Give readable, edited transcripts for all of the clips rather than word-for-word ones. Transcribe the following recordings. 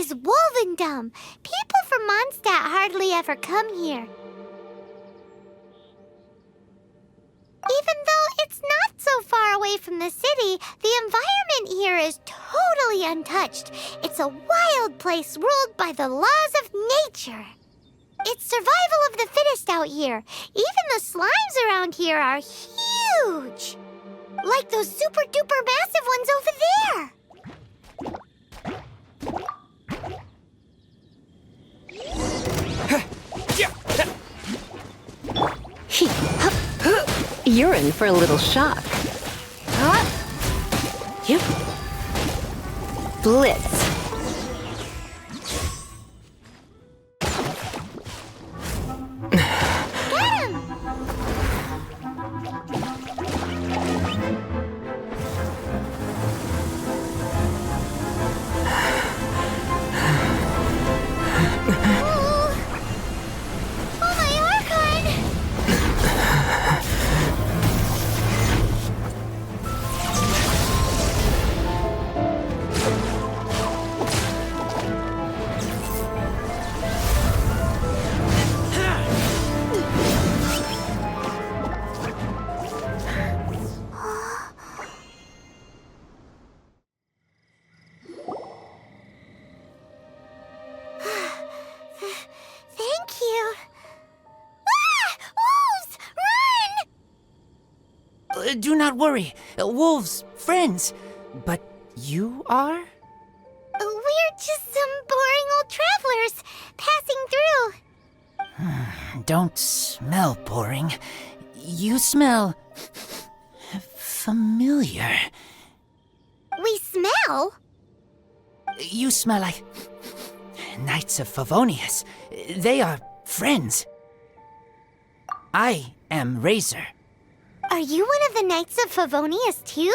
is Wolvendom. People from Mondstadt hardly ever come here. Even though it's not so far away from the city, the environment here is totally untouched. It's a wild place ruled by the laws of nature. It's survival of the fittest out here. Even the slimes around here are huge. Like those super duper massive ones over there. You're in for a little shock. Yep. Blitz. Do not worry. Wolves, friends. But you are? We're just some boring old travelers passing through. Don't smell boring. You smell familiar. We smell? You smell like Knights of Favonius. They are friends. I am Razor. Are you one of the Knights of Favonius too?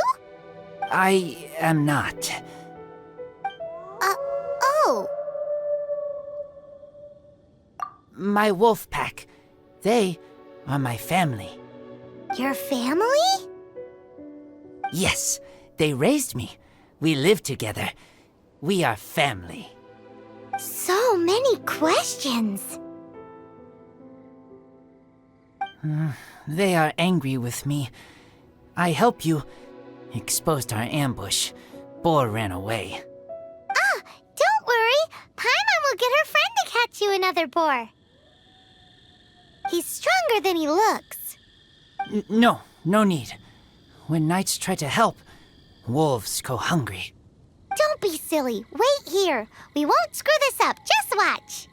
I am not. Oh. My wolf pack. They are my family. Your family? Yes, they raised me. We live together. We are family. So many questions. They are angry with me. I helped you. Exposed our ambush. Boar ran away. Don't worry. Paimon will get her friend to catch you another boar. He's stronger than he looks. No need. When knights try to help, wolves go hungry. Don't be silly. Wait here. We won't screw this up. Just watch.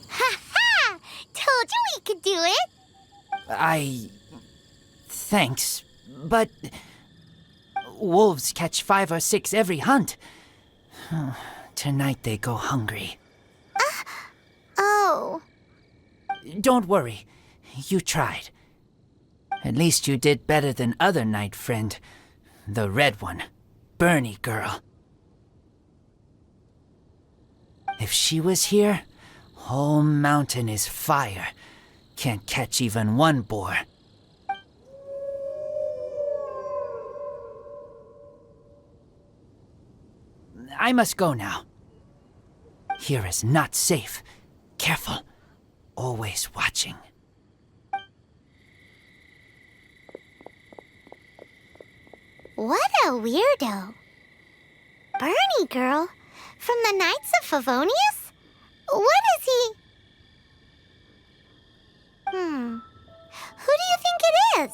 Ha-ha! Told you we could do it. Thanks, but wolves catch 5 or 6 every hunt. Tonight they go hungry. Oh. Don't worry. You tried. At least you did better than other knight friend. The red one. Bernie girl. If she was here, whole mountain is fire. Can't catch even one boar. I must go now. Here is not safe. Careful. Always watching. What a weirdo. Bernie girl? From the Knights of Favonius? What is he? Who do you think it is?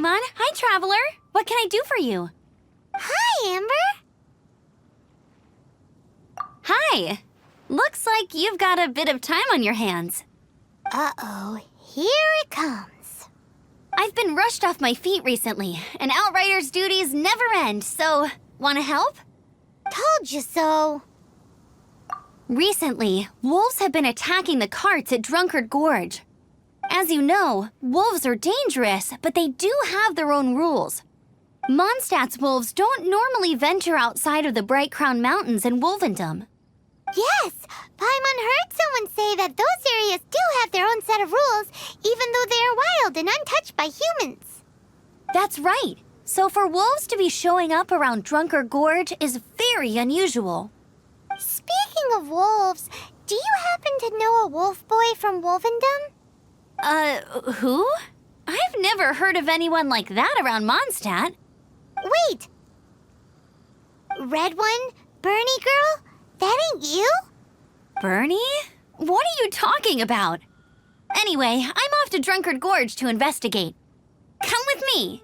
Paimon. Hi, Traveler. What can I do for you? Hi, Amber. Hi. Looks like you've got a bit of time on your hands. Uh-oh, here it comes. I've been rushed off my feet recently, and Outrider's duties never end, so wanna help? Told you so. Recently, wolves have been attacking the carts at Drunkard Gorge. As you know, wolves are dangerous, but they do have their own rules. Mondstadt's wolves don't normally venture outside of the Bright Crown Mountains in Wolvendom. Yes, Paimon heard someone say that those areas do have their own set of rules, even though they are wild and untouched by humans. That's right. So for wolves to be showing up around Drunkard Gorge is very unusual. Speaking of wolves, do you happen to know a wolf boy from Wolvendom? Who? I've never heard of anyone like that around Mondstadt. Wait! Red one? Bernie girl? That ain't you? Bernie? What are you talking about? Anyway, I'm off to Drunkard Gorge to investigate. Come with me.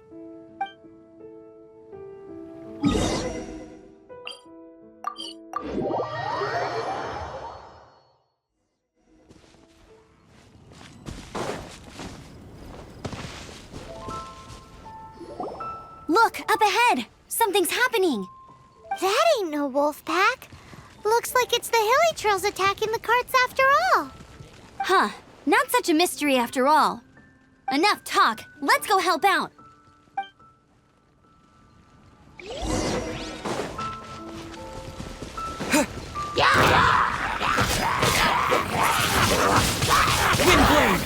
Look, up ahead! Something's happening! That ain't no wolf pack. Looks like it's the hilly trails attacking the carts after all. Huh, not such a mystery after all. Enough talk, let's go help out. Windblade!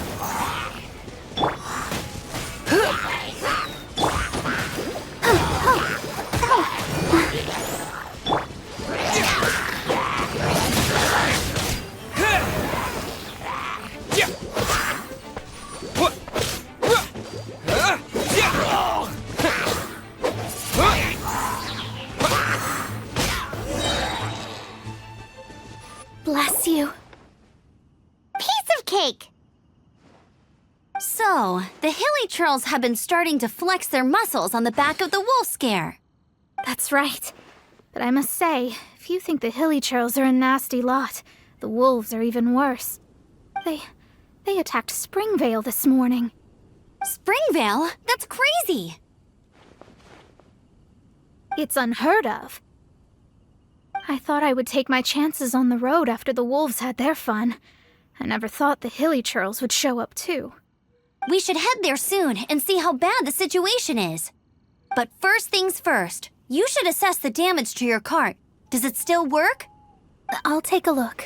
Bless you. Piece of cake! So, the hilly trolls have been starting to flex their muscles on the back of the wolf scare. That's right. But I must say, if you think the hilly trolls are a nasty lot, the wolves are even worse. They attacked Springvale this morning. Springvale? That's crazy! It's unheard of. I thought I would take my chances on the road after the wolves had their fun. I never thought the hilly trolls would show up too. We should head there soon and see how bad the situation is. But first things first, you should assess the damage to your cart. Does it still work? I'll take a look.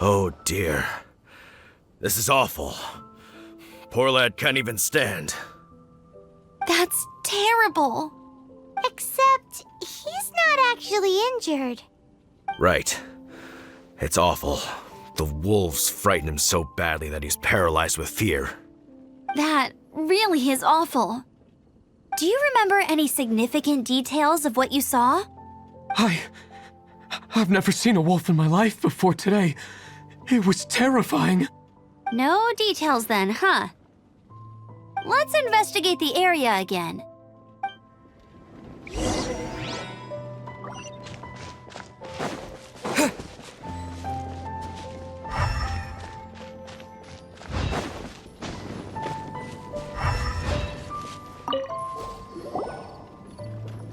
Oh dear. This is awful. Poor lad can't even stand. That's terrible. Except he's not actually injured. Right. It's awful. The wolves frighten him so badly that he's paralyzed with fear. That really is awful. Do you remember any significant details of what you saw? I've never seen a wolf in my life before today. It was terrifying. No details then, huh? Let's investigate the area again.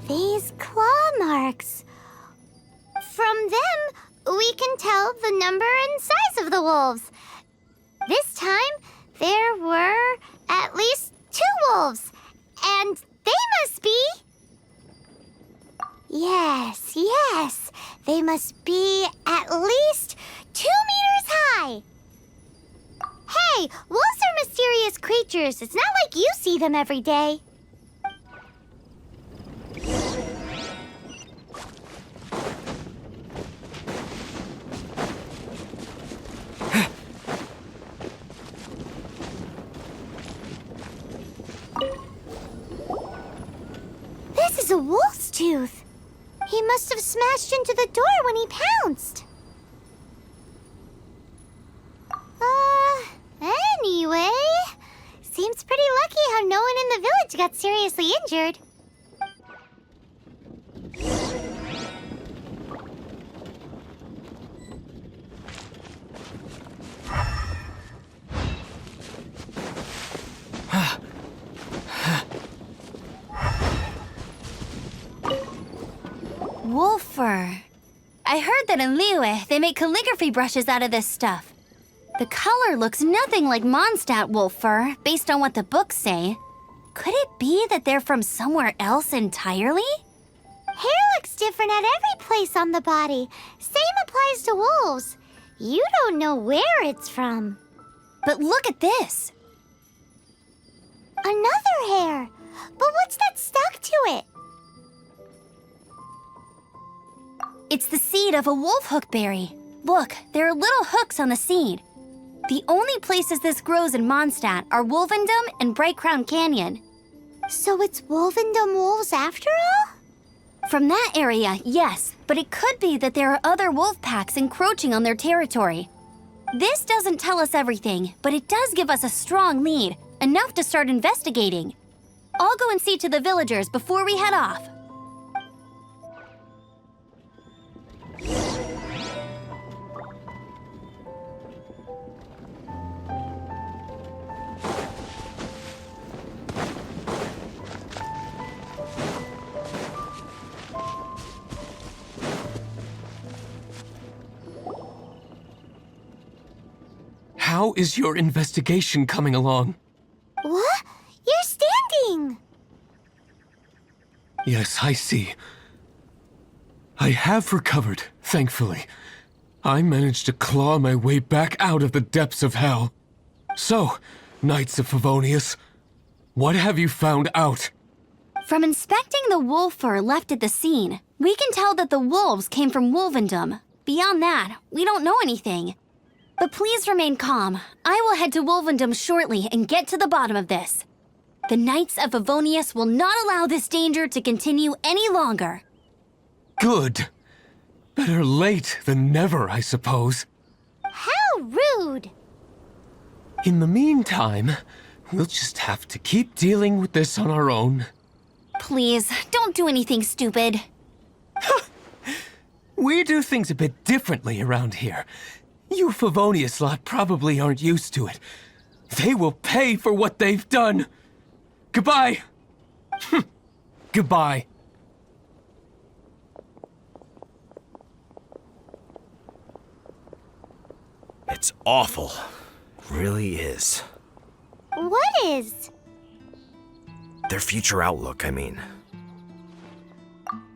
These claw marks. From them, we can tell the number and size of the wolves. This time, there were at least 2 wolves, and they must be... Yes, they must be at least 2 meters high. Hey, wolves are mysterious creatures. It's not like you see them every day. is a wolf's tooth. He must have smashed into the door when he pounced. Anyway, seems pretty lucky how no one in the village got seriously injured. Wolf fur. I heard that in Liyue, they make calligraphy brushes out of this stuff. The color looks nothing like Mondstadt wolf fur, based on what the books say. Could it be that they're from somewhere else entirely? Hair looks different at every place on the body. Same applies to wolves. You don't know where it's from. But look at this. Another hair. But what's that stuck to it? It's the seed of a wolf hook berry. Look, there are little hooks on the seed. The only places this grows in Mondstadt are Wolvendom and Bright Crown Canyon. So it's Wolvendom wolves after all? From that area, yes, but it could be that there are other wolf packs encroaching on their territory. This doesn't tell us everything, but it does give us a strong lead, enough to start investigating. I'll go and see to the villagers before we head off. How is your investigation coming along? What? You're standing! Yes, I see. I have recovered, thankfully. I managed to claw my way back out of the depths of hell. So, Knights of Favonius, what have you found out? From inspecting the wolf fur left at the scene, we can tell that the wolves came from Wolvendom. Beyond that, we don't know anything. But please remain calm. I will head to Wolvendom shortly and get to the bottom of this. The Knights of Favonius will not allow this danger to continue any longer. Good. Better late than never, I suppose. How rude! In the meantime, we'll just have to keep dealing with this on our own. Please, don't do anything stupid. We do things a bit differently around here. You Favonius lot probably aren't used to it. They will pay for what they've done. Goodbye. Goodbye. It's awful. Really is. What is? Their future outlook, I mean.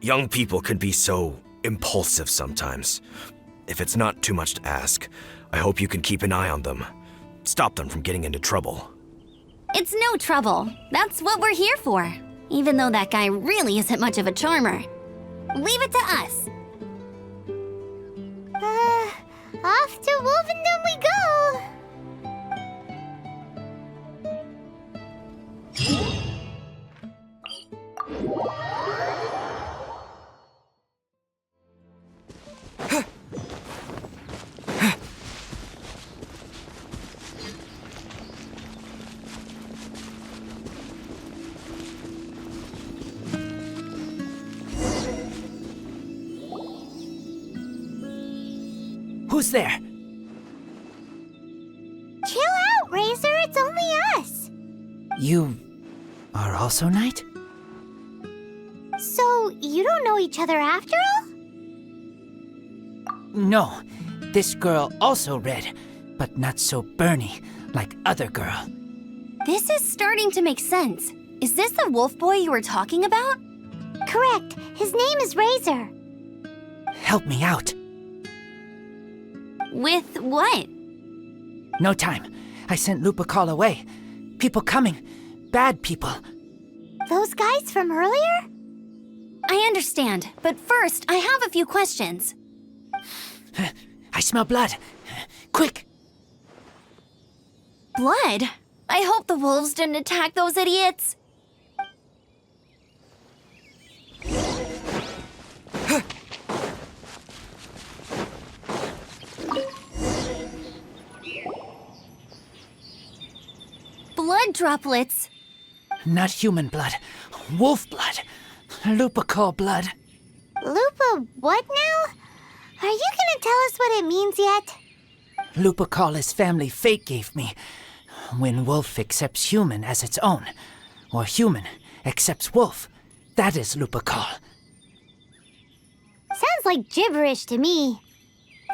Young people can be so impulsive sometimes. If it's not too much to ask, I hope you can keep an eye on them. Stop them from getting into trouble. It's no trouble. That's what we're here for. Even though that guy really isn't much of a charmer. Leave it to us. Off to Wolvendom we go! Who's there? Chill out, Razor. It's only us. You are also Knight? So, you don't know each other after all? No. This girl also red, but not so burny like other girl. This is starting to make sense. Is this the wolf boy you were talking about? Correct. His name is Razor. Help me out. With what? No time. I sent Lupercal away. People coming. Bad people. Those guys from earlier? I understand, but first, I have a few questions. I smell blood. Quick! Blood? I hope the wolves didn't attack those idiots. blood droplets. Not human blood. Wolf blood. Lupical blood. Lupa what now? Are you gonna tell us what it means yet? Lupical is family fate gave me. When wolf accepts human as its own, or human accepts wolf, that is Lupical. Sounds like gibberish to me.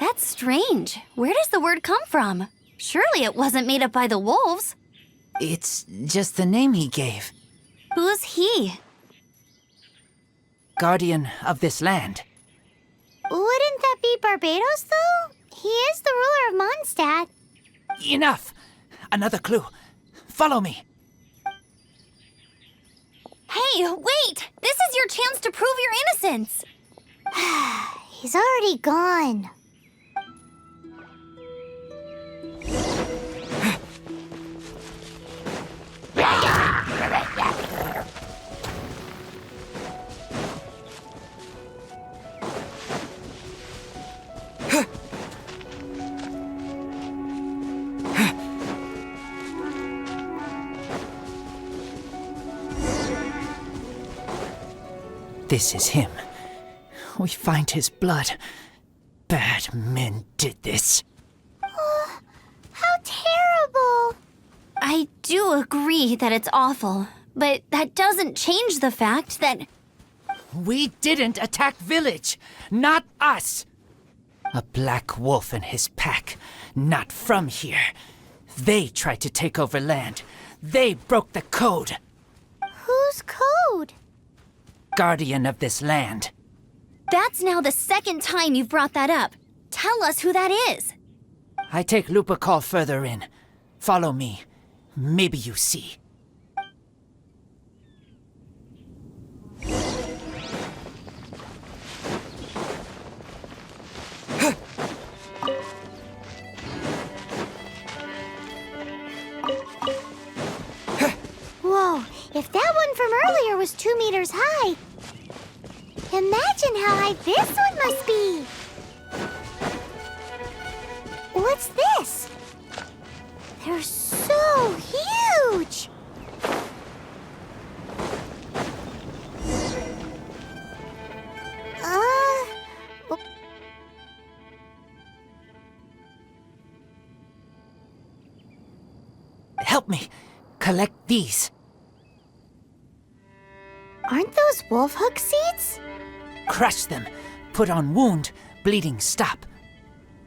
That's strange. Where does the word come from? Surely it wasn't made up by the wolves. It's just the name he gave. Who's he? Guardian of this land. Wouldn't that be Barbados, though? He is the ruler of Mondstadt. Enough! Another clue. Follow me. Hey, wait! This is your chance to prove your innocence! He's already gone. This is him. We find his blood. Bad men did this. How terrible. I do agree that it's awful, but that doesn't change the fact that... We didn't attack village. Not us. A black wolf and his pack. Not from here. They tried to take over land. They broke the code. Whose code? Guardian of this land. That's now the second time you've brought that up. Tell us who that is. I take Lupical further in. Follow me. Maybe you see. Whoa, if that one from earlier was 2 meters high, imagine how high this one must be. What's this? They're so huge. Help me. Collect these. Aren't those wolf hook seeds? Crush them. Put on wound. Bleeding stop.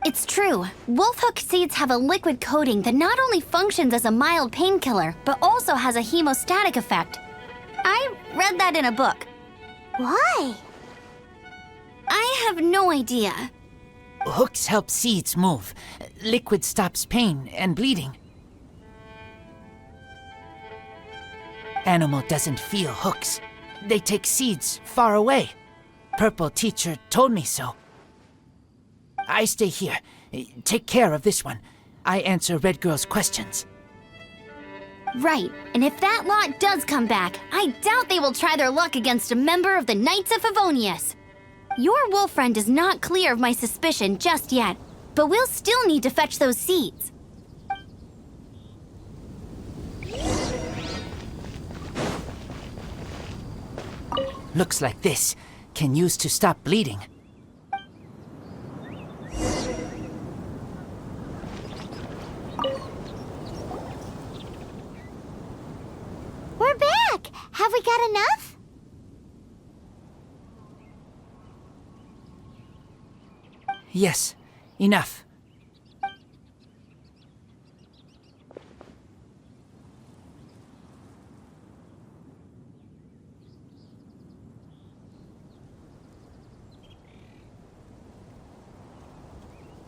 It's true. Wolfhook seeds have a liquid coating that not only functions as a mild painkiller, but also has a hemostatic effect. I read that in a book. Why? I have no idea. Hooks help seeds move. Liquid stops pain and bleeding. Animal doesn't feel hooks. They take seeds far away. Purple teacher told me so. I stay here. Take care of this one. I answer Red Girl's questions. Right, and if that lot does come back, I doubt they will try their luck against a member of the Knights of Favonius. Your wolf friend is not clear of my suspicion just yet, but we'll still need to fetch those seeds. Looks like this. Can use to stop bleeding. We're back! Have we got enough? Yes, enough.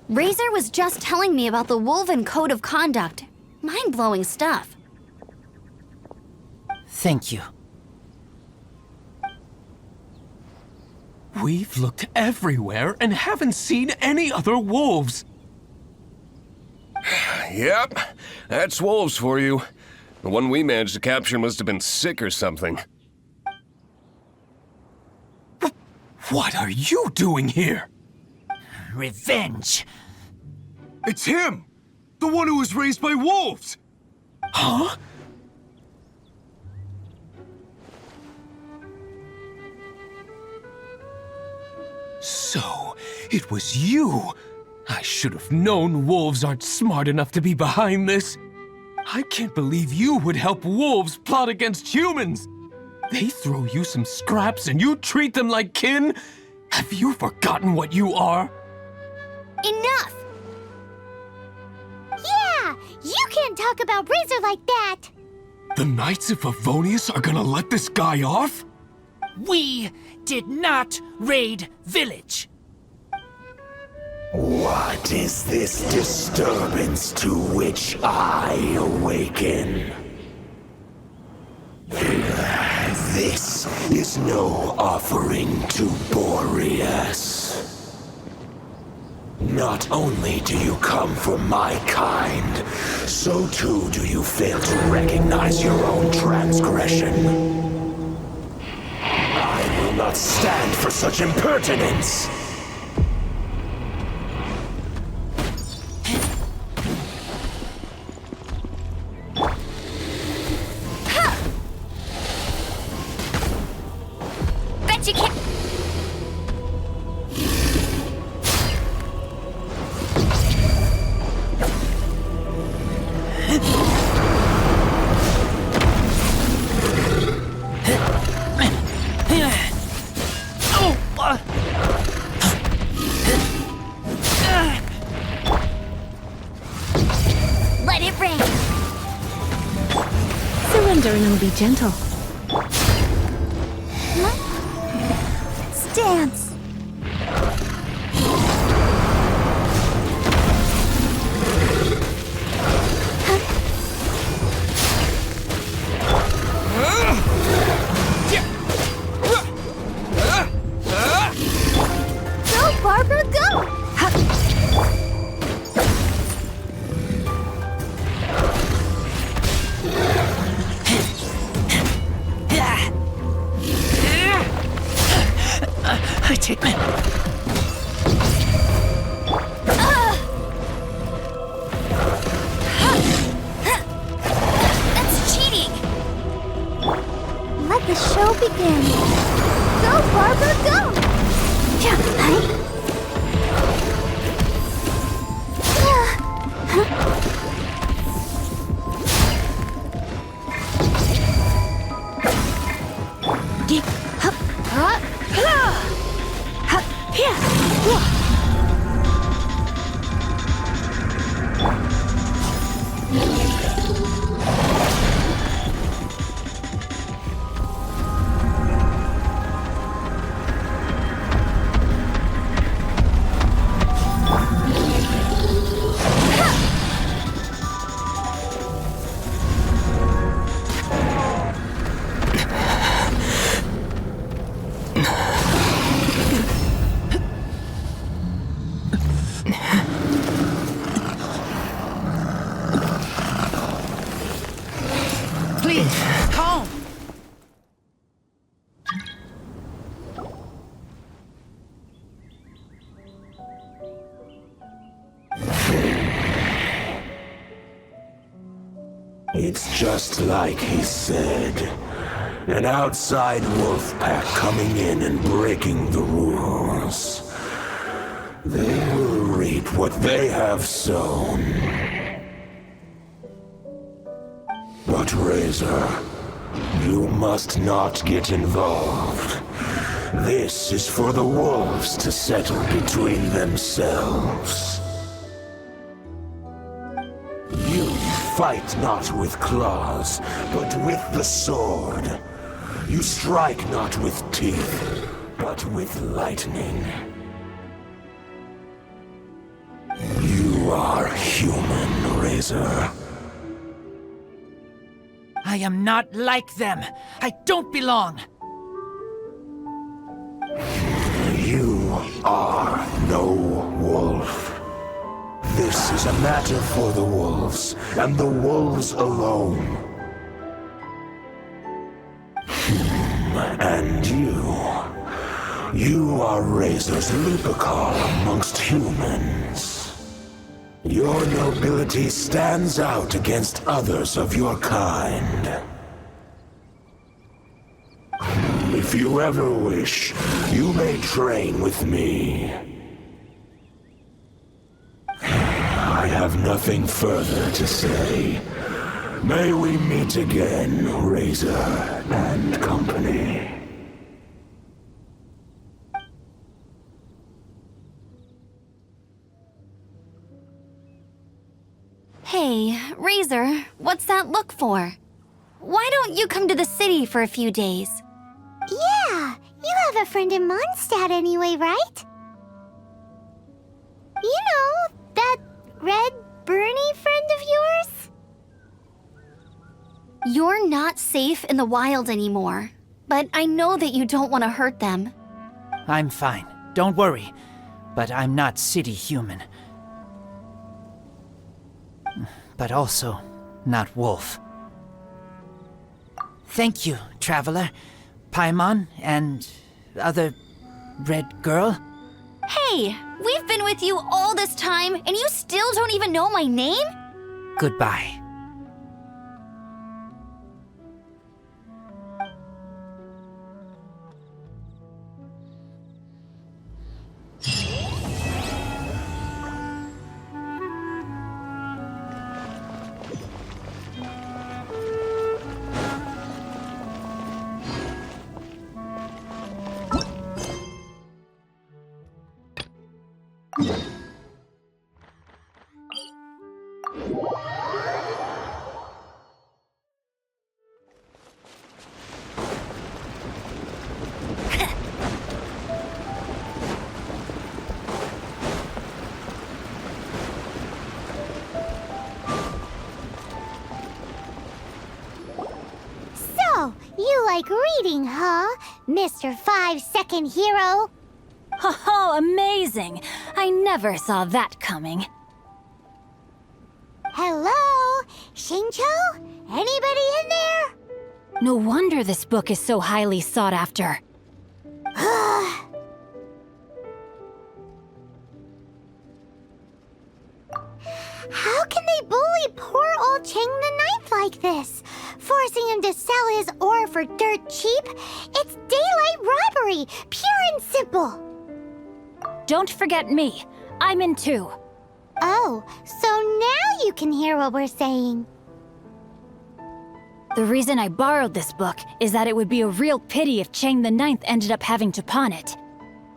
Razor was just telling me about the Wolven Code of Conduct. Mind-blowing stuff. Thank you. We've looked everywhere and haven't seen any other wolves. Yep, that's wolves for you. The one we managed to capture must have been sick or something. What are you doing here? Revenge. It's him! The one who was raised by wolves! Huh? So, it was you. I should have known wolves aren't smart enough to be behind this. I can't believe you would help wolves plot against humans. They throw you some scraps and you treat them like kin? Have you forgotten what you are? Enough! Yeah, you can't talk about Razor like that. The Knights of Favonius are gonna let this guy off? We did not raid village. What is this disturbance to which I awaken? This is no offering to Boreas. Not only do you come from my kind, so too do you fail to recognize your own transgression. I will not stand for such impertinence! Bet you can't. Let it rain. Surrender and I'll be gentle. Dance. Go, Barbara, go! I take my... That's cheating. Let the show begin. Go, Barbara, go! Yeah, Please, calm. It's just like he said. An outside wolf pack coming in and breaking the rules. They will reap what they have sown. But Razor, you must not get involved. This is for the wolves to settle between themselves. You fight not with claws, but with the sword. You strike not with teeth, but with lightning. You are human, Razor. I am not like them. I don't belong. You are no wolf. This is a matter for the wolves, and the wolves alone. And you are Razor's Lupicar amongst humans. Your nobility stands out against others of your kind. If you ever wish, you may train with me. I have nothing further to say. May we meet again, Razor and company. Hey, Razor, what's that look for? Why don't you come to the city for a few days? Yeah, you have a friend in Mondstadt anyway, right? You know, that red Bernie friend of yours? You're not safe in the wild anymore, but I know that you don't want to hurt them. I'm fine. Don't worry. But I'm not city human. But also not wolf. Thank you, traveler. Paimon and other red girl. Hey, we've been with you all this time, and you still don't even know my name? Goodbye. So, you like reading, huh, Mr. 5-second hero? Oh, amazing! I never saw that coming. Hello? Shincho? Anybody in there? No wonder this book is so highly sought after. How can they bully poor old Chang the Ninth like this? Forcing him to sell his ore for dirt cheap? It's daylight robbery, pure and simple. Don't forget me. I'm in too. Oh, so now you can hear what we're saying. The reason I borrowed this book is that it would be a real pity if Chang the Ninth ended up having to pawn it.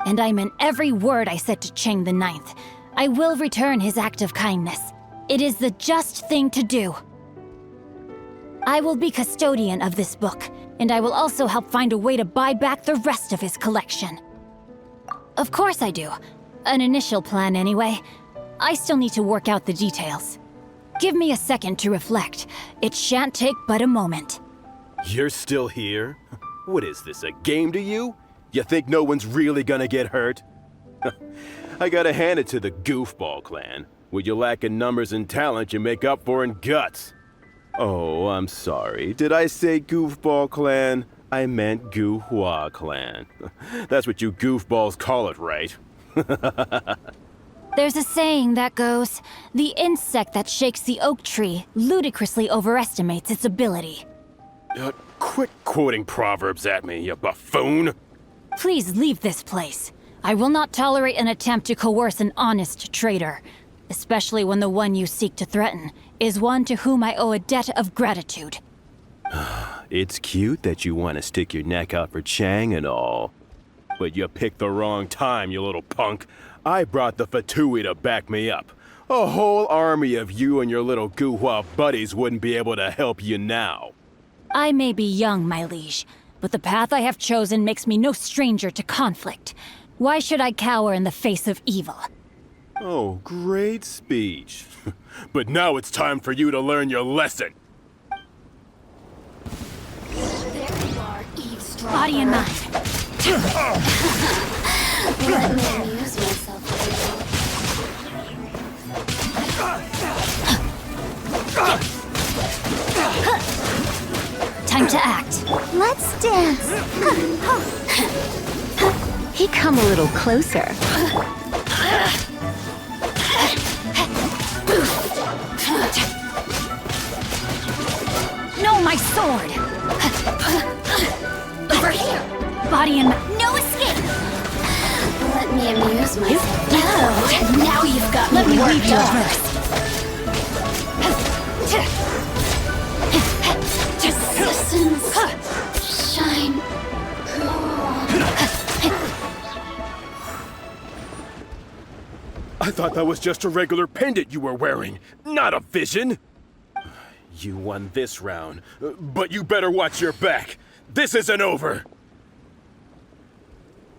And I meant every word I said to Chang the Ninth. I will return his act of kindness. It is the just thing to do. I will be custodian of this book, and I will also help find a way to buy back the rest of his collection. Of course I do. An initial plan anyway. I still need to work out the details. Give me a second to reflect. It shan't take but a moment. You're still here? What is this, a game to you? You think no one's really gonna get hurt? I gotta hand it to the Goofball clan. What you lack in numbers and talent, you make up for in guts. Oh, I'm sorry. Did I say Goofball clan? I meant Guhua clan. That's what you goofballs call it, right? There's a saying that goes, the insect that shakes the oak tree ludicrously overestimates its ability. Quit quoting proverbs at me, you buffoon! Please leave this place. I will not tolerate an attempt to coerce an honest trader, especially when the one you seek to threaten is one to whom I owe a debt of gratitude. It's cute that you want to stick your neck out for Chang and all. But you picked the wrong time, you little punk. I brought the Fatui to back me up. A whole army of you and your little Guhua buddies wouldn't be able to help you now. I may be young, my liege, but the path I have chosen makes me no stranger to conflict. Why should I cower in the face of evil? Oh, great speech. But now it's time for you to learn your lesson. Body and mind. Let me amuse myself Time to act. Let's dance. He come a little closer. No, my sword! Over here! body and No escape! Let me amuse myself. Oh, now you've got let me worked read your up. verse. Citizens, shine. I thought that was just a regular pendant you were wearing, not a vision. You won this round, but you better watch your back. This isn't over.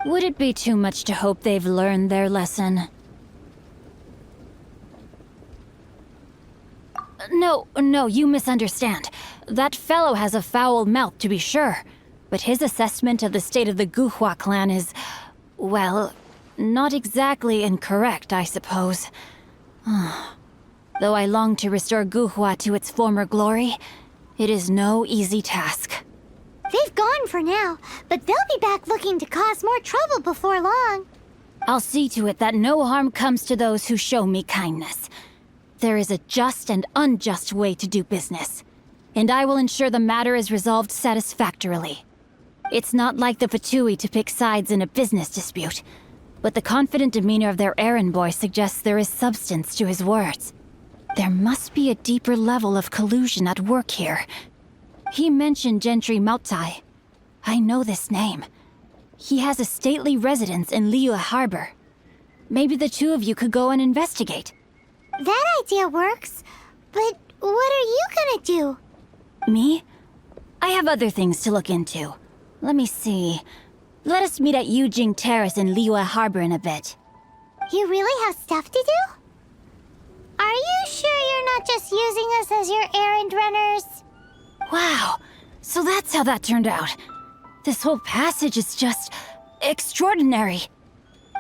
Would it be too much to hope they've learned their lesson? No, you misunderstand. That fellow has a foul mouth, to be sure. But his assessment of the state of the Guhua clan is, well, not exactly incorrect, I suppose. Though I long to restore Guhua to its former glory, it is no easy task. They've gone for now, but they'll be back looking to cause more trouble before long. I'll see to it that no harm comes to those who show me kindness. There is a just and unjust way to do business, and I will ensure the matter is resolved satisfactorily. It's not like the Fatui to pick sides in a business dispute, but the confident demeanor of their errand boy suggests there is substance to his words. There must be a deeper level of collusion at work here. He mentioned Gentry Mautai. I know this name. He has a stately residence in Liyue Harbor. Maybe the two of you could go and investigate. That idea works, but what are you gonna do? Me? I have other things to look into. Let me see. Let us meet at Yujing Terrace in Liyue Harbor in a bit. You really have stuff to do? Are you sure you're not just using us as your errand runners? Wow, so that's how that turned out. This whole passage is just extraordinary.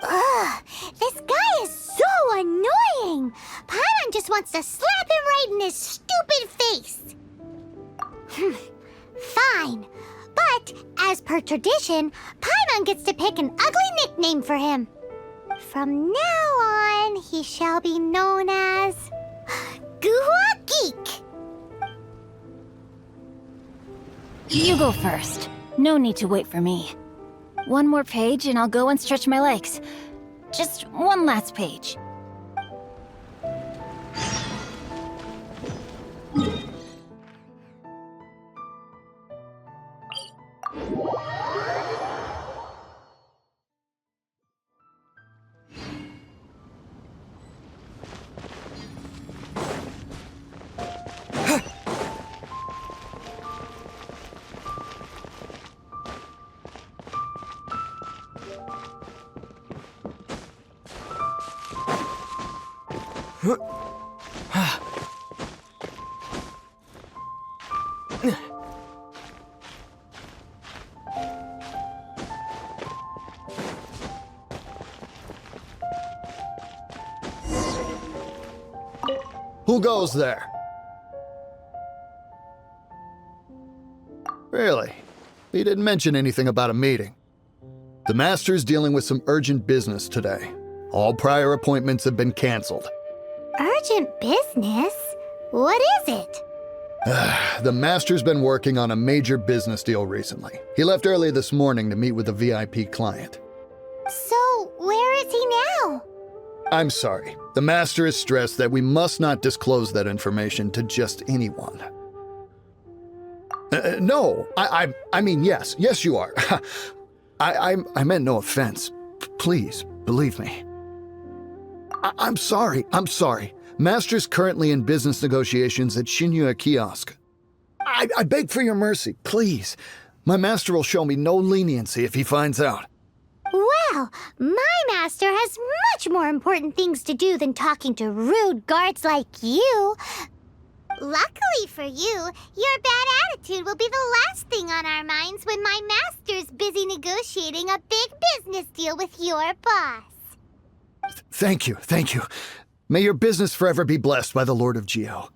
Ugh, this guy is so annoying! Paimon just wants to slap him right in his stupid face! Fine, but as per tradition, Paimon gets to pick an ugly nickname for him. From now on, he shall be known as Guhua Geek. You go first. No need to wait for me. One more page and I'll go and stretch my legs. Just one last page. Who goes there? Really? He didn't mention anything about a meeting. The Master's dealing with some urgent business today. All prior appointments have been canceled. Urgent business? What is it? The Master's been working on a major business deal recently. He left early this morning to meet with a VIP client. So, where is he now? I'm sorry. The Master is stressed that we must not disclose that information to just anyone. No, I mean, yes, you are. I meant no offense. Please, believe me. I'm sorry. Master's currently in business negotiations at Shinyue Kiosk. I beg for your mercy, please. My master will show me no leniency if he finds out. Well, my master has much more important things to do than talking to rude guards like you. Luckily for you, your bad attitude will be the last thing on our minds when my master's busy negotiating a big business deal with your boss. Thank you. May your business forever be blessed by the Lord of Geo.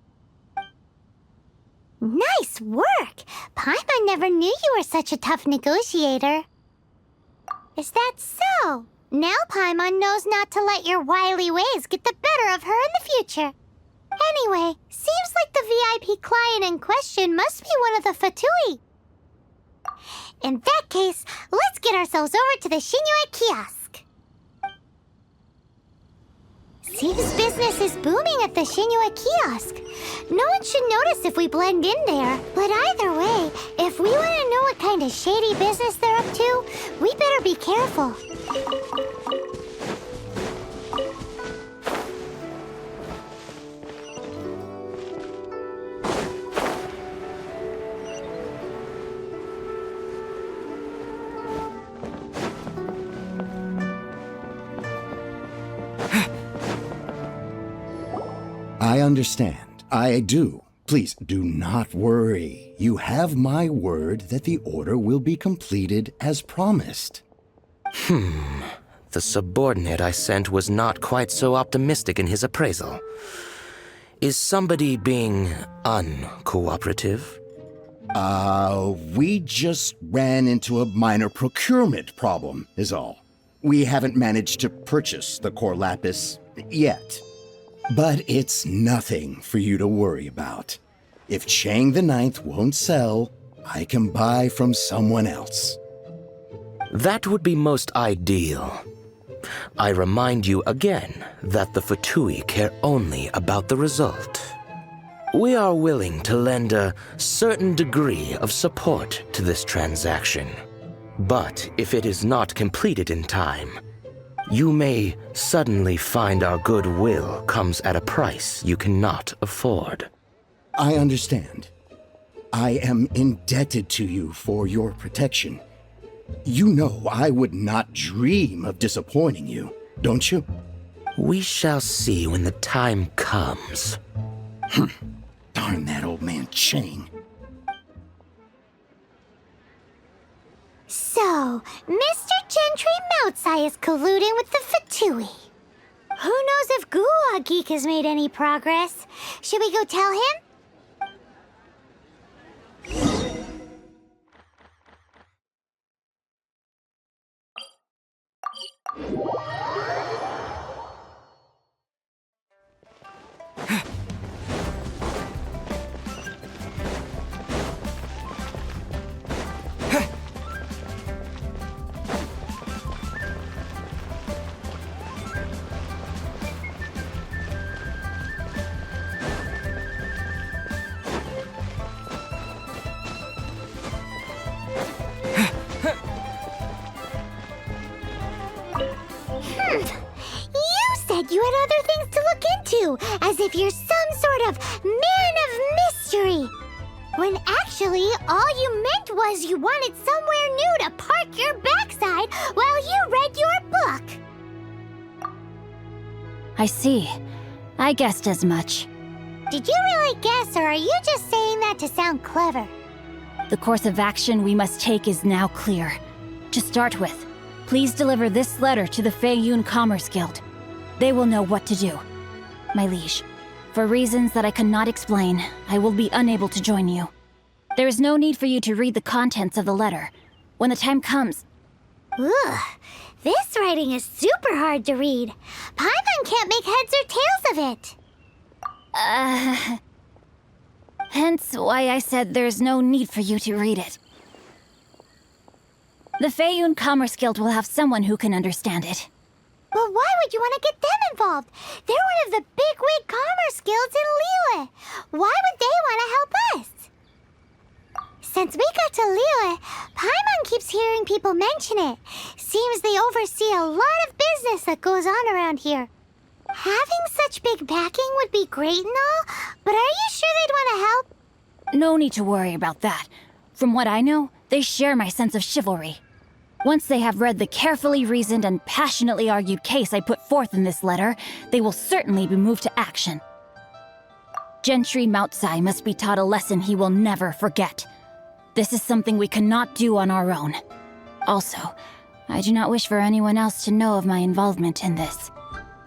Nice work! Paimon never knew you were such a tough negotiator. Is that so? Now Paimon knows not to let your wily ways get the better of her in the future. Anyway, seems like the VIP client in question must be one of the Fatui. In that case, let's get ourselves over to the Shinue kiosk. Seems business is booming at the Shinue kiosk. No one should notice if we blend in there. But either way, if we want to know what kind of shady business they're up to, we better be careful. I understand. I do. Please do not worry. You have my word that the order will be completed as promised. The subordinate I sent was not quite so optimistic in his appraisal. Is somebody being uncooperative? We just ran into a minor procurement problem, is all. We haven't managed to purchase the core lapis yet. But it's nothing for you to worry about. If Chang the Ninth won't sell, I can buy from someone else. That would be most ideal. I remind you again that the Fatui care only about the result. We are willing to lend a certain degree of support to this transaction. But if it is not completed in time, you may suddenly find our goodwill comes at a price you cannot afford. I understand. I am indebted to you for your protection. You know I would not dream of disappointing you, don't you? We shall see when the time comes. Darn that old man Chang. So, Mr. Gentry Moutsai is colluding with the Fatui. Who knows if Guwa Geek has made any progress? Should we go tell him? You had other things to look into, as if you're some sort of man of mystery. When actually, all you meant was you wanted somewhere new to park your backside while you read your book. I see. I guessed as much. Did you really guess, or are you just saying that to sound clever? The course of action we must take is now clear. To start with, please deliver this letter to the Feiyun Commerce Guild. They will know what to do. My liege, for reasons that I cannot explain, I will be unable to join you. There is no need for you to read the contents of the letter. When the time comes... Ugh, this writing is super hard to read. Paimon can't make heads or tails of it. Hence why I said there's no need for you to read it. The Feiyun Commerce Guild will have someone who can understand it. But why would you want to get them involved? They're one of the bigwig commerce guilds in Liyue. Why would they want to help us? Since we got to Liyue, Paimon keeps hearing people mention it. Seems they oversee a lot of business that goes on around here. Having such big backing would be great and all, but are you sure they'd want to help? No need to worry about that. From what I know, they share my sense of chivalry. Once they have read the carefully reasoned and passionately argued case I put forth in this letter, they will certainly be moved to action. Gentry Moutsai must be taught a lesson he will never forget. This is something we cannot do on our own. Also, I do not wish for anyone else to know of my involvement in this.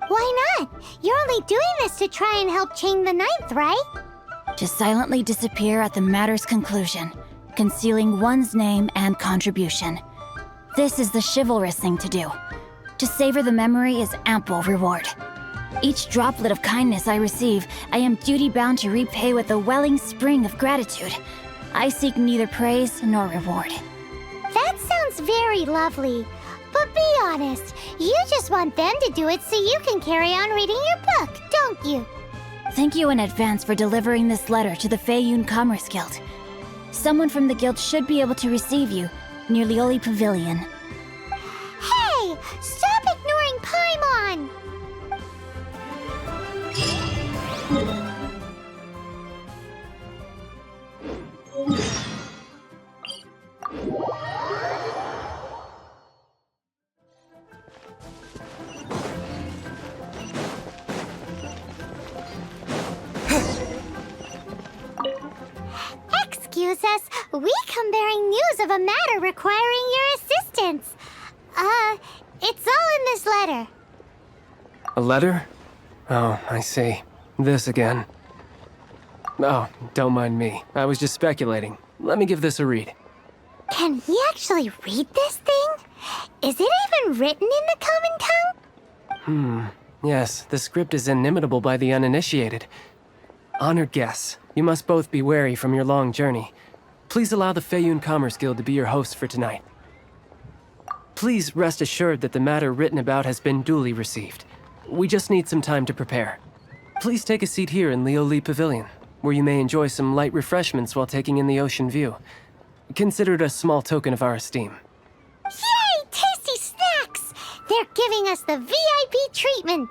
Why not? You're only doing this to try and help Chang the Ninth, right? To silently disappear at the matter's conclusion, concealing one's name and contribution. This is the chivalrous thing to do. To savor the memory is ample reward. Each droplet of kindness I receive, I am duty-bound to repay with a welling spring of gratitude. I seek neither praise nor reward. sounds very lovely. But be honest, you just want them to do it so you can carry on reading your book, don't you? Thank you in advance for delivering this letter to the Feiyun Commerce Guild. Someone from the guild should be able to receive you near Lioli Pavilion. Hey! Stop ignoring Paimon! Excuse us, we come bearing news of a matter requiring your assistance. It's all in this letter. A letter? Oh, I see. This again. Oh, don't mind me. I was just speculating. Let me give this a read. Can he actually read this thing? Is it even written in the common tongue? Yes, the script is inimitable by the uninitiated. Honored guests, you must both be wary from your long journey. Please allow the Feiyun Commerce Guild to be your host for tonight. Please rest assured that the matter written about has been duly received. We just need some time to prepare. Please take a seat here in Lioli Pavilion, where you may enjoy some light refreshments while taking in the ocean view. Consider it a small token of our esteem. Yay! Tasty snacks! They're giving us the VIP treatment.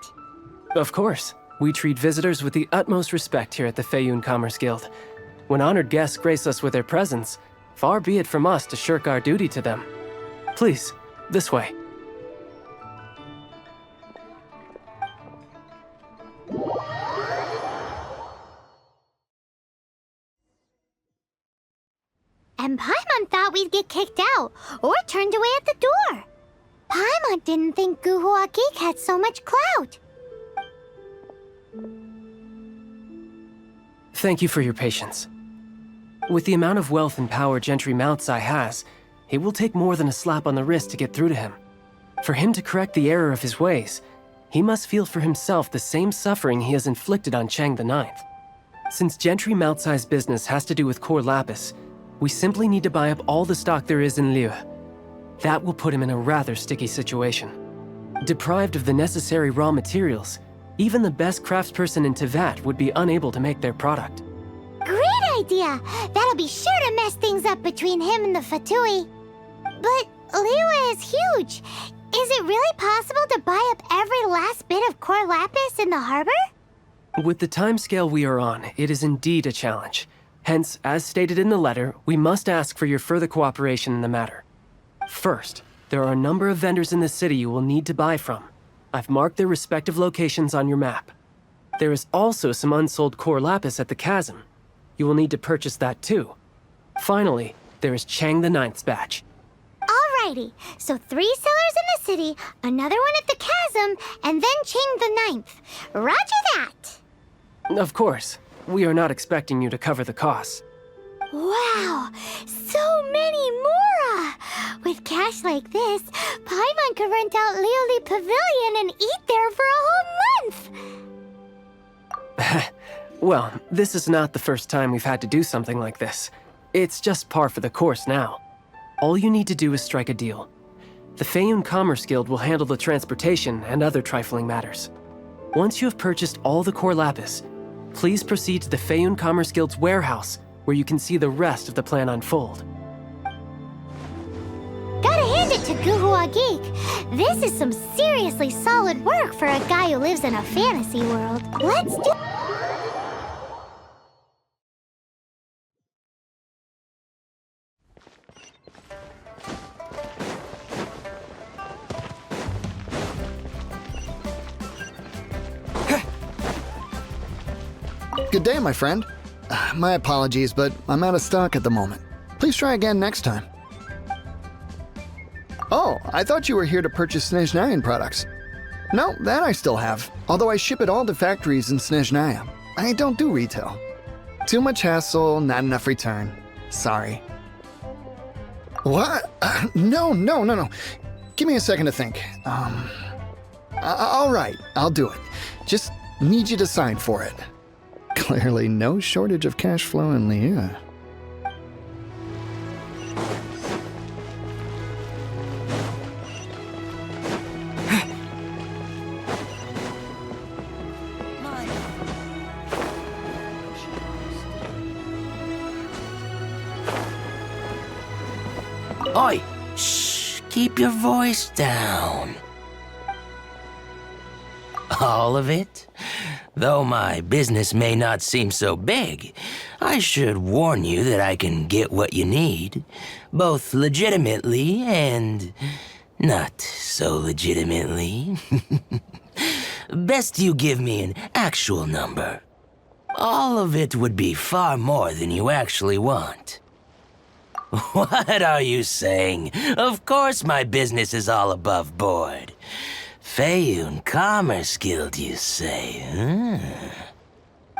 Of course. We treat visitors with the utmost respect here at the Feiyun Commerce Guild. When honored guests grace us with their presence, far be it from us to shirk our duty to them. Please, this way. And Paimon thought we'd get kicked out, or turned away at the door. Paimon didn't think Guhua Geek had so much clout. Thank you for your patience. With the amount of wealth and power Gentry Moutsai has, it will take more than a slap on the wrist to get through to him. For him to correct the error of his ways, he must feel for himself the same suffering he has inflicted on Chang the Ninth. Since Gentry Moutsai's business has to do with core lapis, we simply need to buy up all the stock there is in Liu. That will put him in a rather sticky situation. Deprived of the necessary raw materials, even the best craftsperson in Tevat would be unable to make their product. Great idea! That'll be sure to mess things up between him and the Fatui. But Liyue is huge. Is it really possible to buy up every last bit of core lapis in the harbor? With the timescale we are on, it is indeed a challenge. Hence, as stated in the letter, we must ask for your further cooperation in the matter. First, there are a number of vendors in the city you will need to buy from. I've marked their respective locations on your map. There is also some unsold core lapis at the chasm. You will need to purchase that too. Finally, there is Chang the Ninth's batch. Alrighty, so 3 sellers in the city, another one at the chasm, and then Chang the Ninth. Roger that! Of course, we are not expecting you to cover the costs. Wow, so many more! With cash like this, Paimon could rent out Lioli Pavilion and eat there for a whole month! Well, this is not the first time we've had to do something like this. It's just par for the course now. All you need to do is strike a deal. The Feiyun Commerce Guild will handle the transportation and other trifling matters. Once you have purchased all the core lapis, please proceed to the Feiyun Commerce Guild's warehouse, where you can see the rest of the plan unfold. Gotta hand it to Guhua Geek. This is some seriously solid work for a guy who lives in a fantasy world. Let's do... Good day, my friend. My apologies, but I'm out of stock at the moment. Please try again next time. Oh, I thought you were here to purchase Snezhnayan products. No, that I still have, although I ship it all to factories in Snezhnaya. I don't do retail. Too much hassle, not enough return. Sorry. What? No. Give me a second to think. All right, I'll do it. Just need you to sign for it. Clearly no shortage of cash flow in Liu. Oi! Shh! Keep your voice down. All of it? Though my business may not seem so big, I should warn you that I can get what you need, both legitimately and not so legitimately. Best you give me an actual number. All of it would be far more than you actually want. What are you saying? Of course my business is all above board. Feiyun Commerce Guild, you say,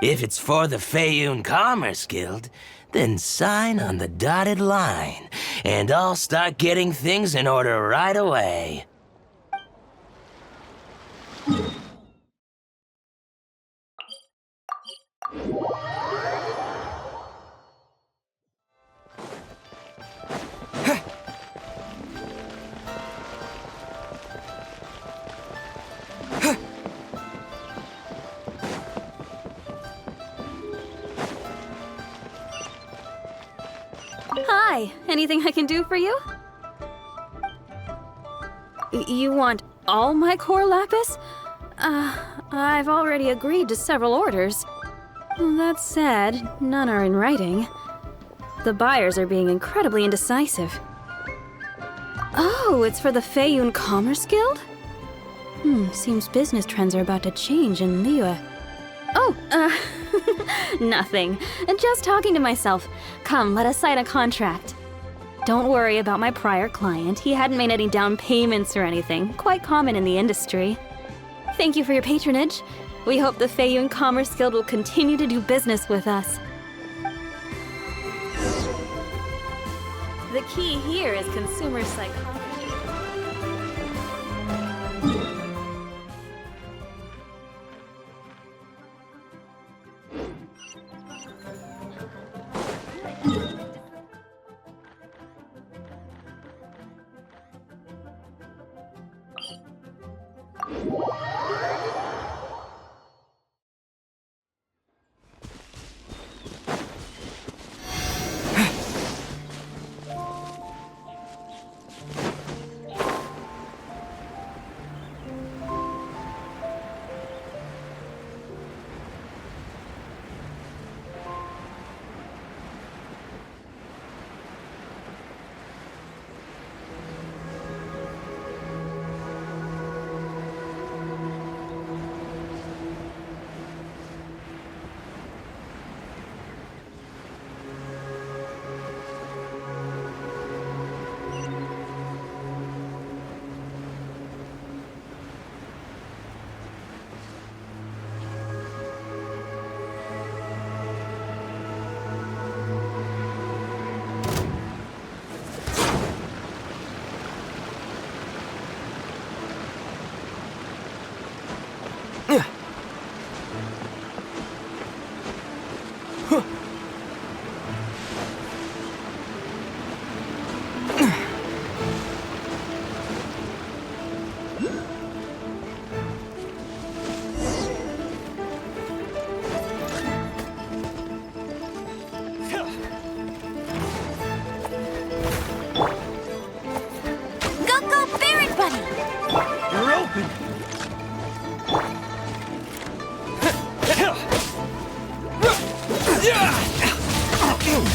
If it's for the Feiyun Commerce Guild, then sign on the dotted line, and I'll start getting things in order right away. Hi, anything I can do for you? You want all my core lapis? I've already agreed to several orders. That said, none are in writing. The buyers are being incredibly indecisive. Oh, it's for the Feiyun Commerce Guild? Seems business trends are about to change in Liyue. Oh, nothing. Just talking to myself. Come, let us sign a contract. Don't worry about my prior client. He hadn't made any down payments or anything. Quite common in the industry. Thank you for your patronage. We hope the Feiyun Commerce Guild will continue to do business with us. The key here is consumer psychology.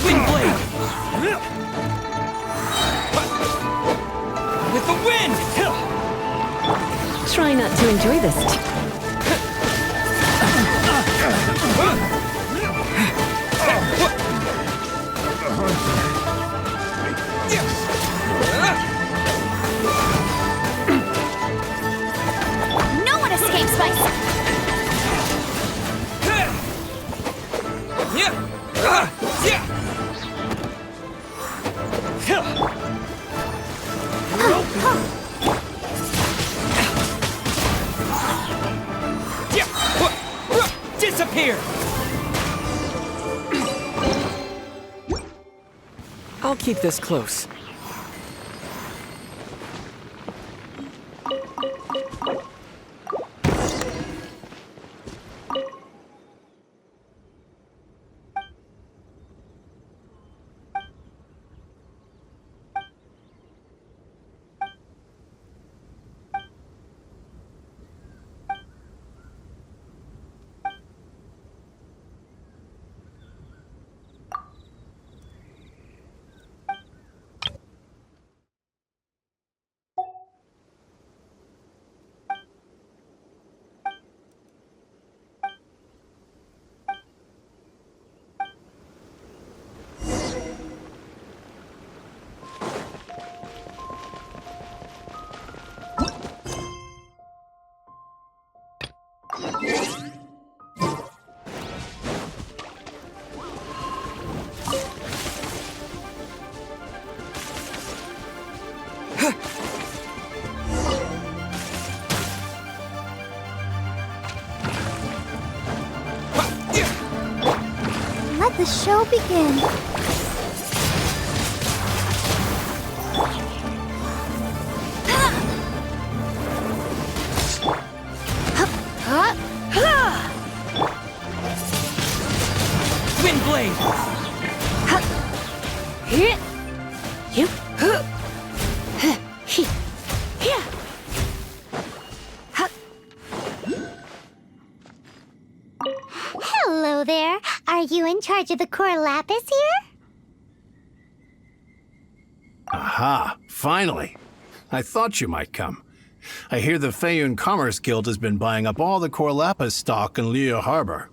Wind blade! With the wind! Try not to enjoy this. No one escapes my... Disappear! I'll keep this close. show begin? Wind blade! Hello there. Are you in charge of the core lapis here? Aha, finally. I thought you might come. I hear the Feiyun Commerce Guild has been buying up all the core lapis stock in Liu Harbor.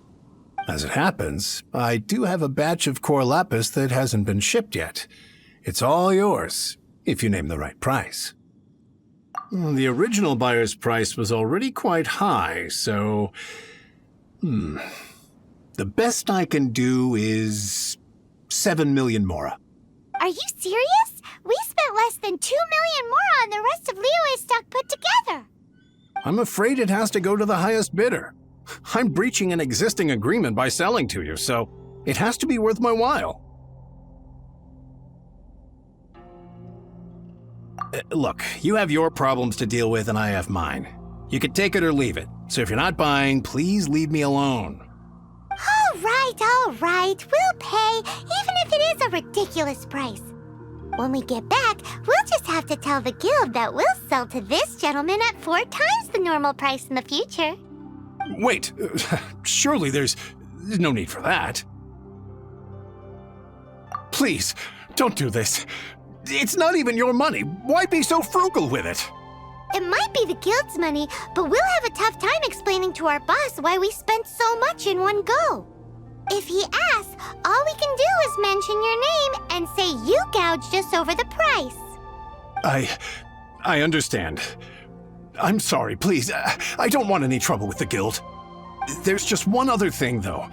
As it happens, I do have a batch of core lapis that hasn't been shipped yet. It's all yours, if you name the right price. The original buyer's price was already quite high, so... The best I can do is 7 million mora. Are you serious? We spent less than 2 million more on the rest of Liyue's stock put together. I'm afraid it has to go to the highest bidder. I'm breaching an existing agreement by selling to you, so it has to be worth my while. Look, you have your problems to deal with and I have mine. You can take it or leave it, so if you're not buying, please leave me alone. All right. We'll pay, even if it is a ridiculous price. When we get back, we'll just have to tell the guild that we'll sell to this gentleman at 4 times the normal price in the future. Wait, surely there's no need for that. Please, don't do this. It's not even your money. Why be so frugal with it? It might be the guild's money, but we'll have a tough time explaining to our boss why we spent so much in one go. If he asks, all we can do is mention your name and say you gouged us over the price. I understand. I'm sorry, please. I don't want any trouble with the guild. There's just one other thing, though.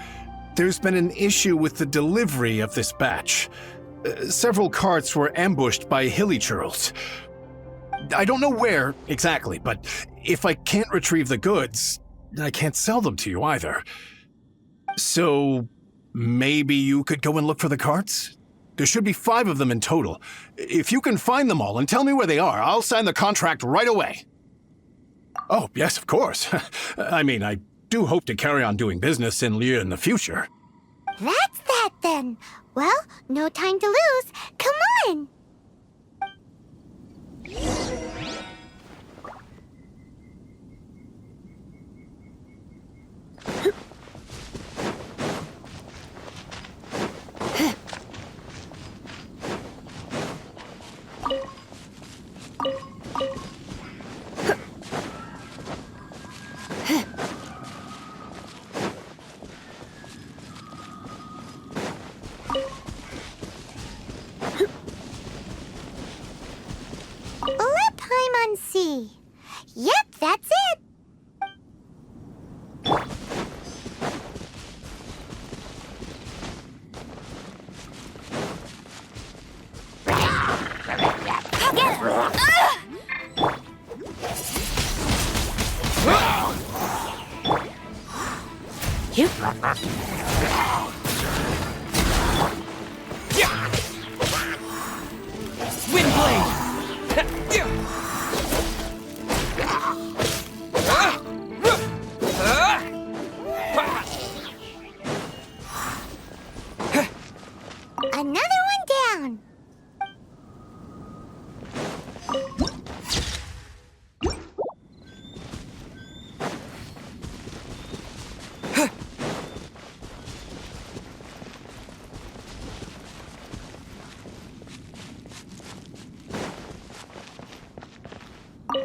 There's been an issue with the delivery of this batch. Several carts were ambushed by hilly churls. I don't know where exactly, but if I can't retrieve the goods, I can't sell them to you either. So maybe you could go and look for the carts? There should be 5 of them in total. If you can find them all and tell me where they are, I'll sign the contract right away. Oh, yes, of course. I mean, I do hope to carry on doing business in Liu in the future. That's that then. Well, no time to lose. Come on! Sea. Yep, that's it. Wind blade! Another one down.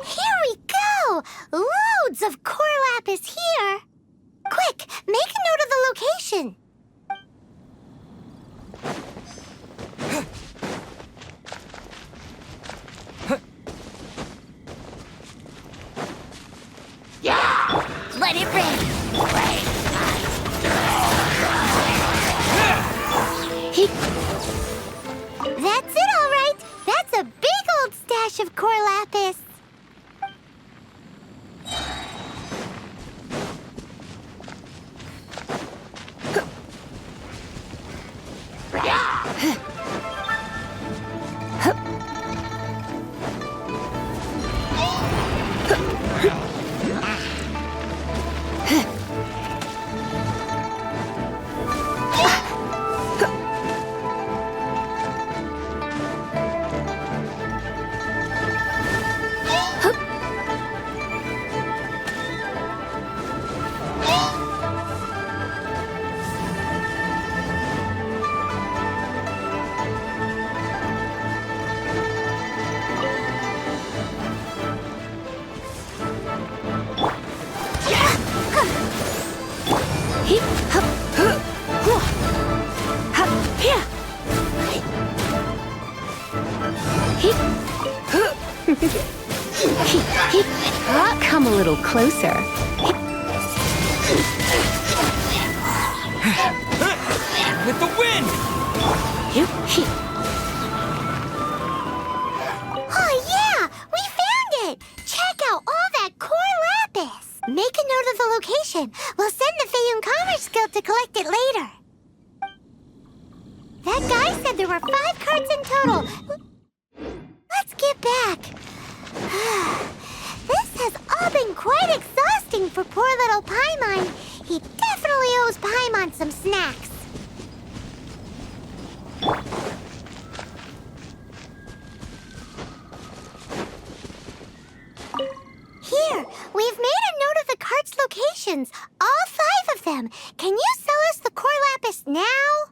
Here we go! Loads of core lapis here! Quick, make a note of the location. Let it rain! That's it, all right! That's a big old stash of core lapis! Come a little closer. With the wind! Oh yeah! We found it! Check out all that core lapis! Make a note of the location. We'll send the Feiyun Commerce Guild to collect it later. That guy said there were 5 carts in total. Let's get back. This has all been quite exhausting for poor little Paimon. He definitely owes Paimon some snacks. Here, we've made a note of the cart's locations. All 5 of them. Can you sell us the core lapis now?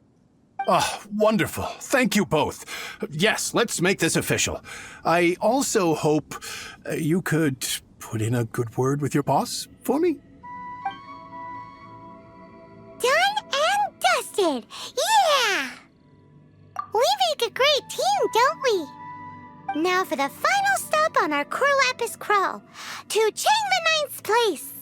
Oh, wonderful. Thank you both. Yes, let's make this official. I also hope you could put in a good word with your boss for me. Done and dusted. Yeah! We make a great team, don't we? Now for the final stop on our core lapis crawl. To Chang the Ninth's place.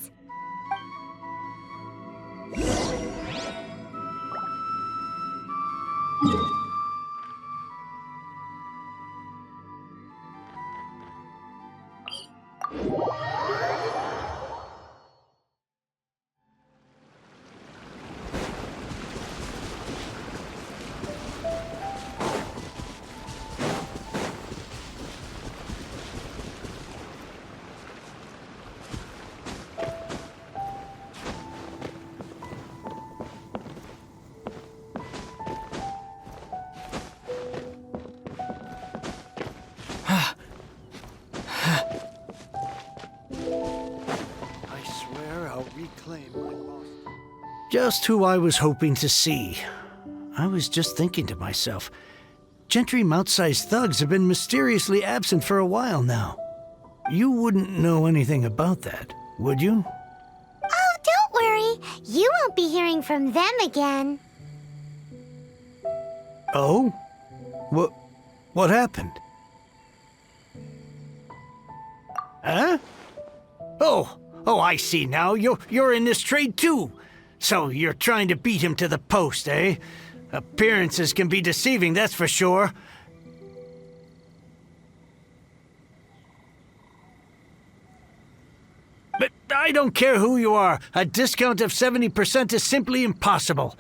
Just who I was hoping to see. I was just thinking to myself, Gentry mount-sized thugs have been mysteriously absent for a while now. You wouldn't know anything about that, would you? Oh, don't worry. You won't be hearing from them again. Oh? What happened? Huh? Oh, I see now. You're in this trade too. So you're trying to beat him to the post, eh? Appearances can be deceiving, that's for sure. But I don't care who you are. A discount of 70% is simply impossible.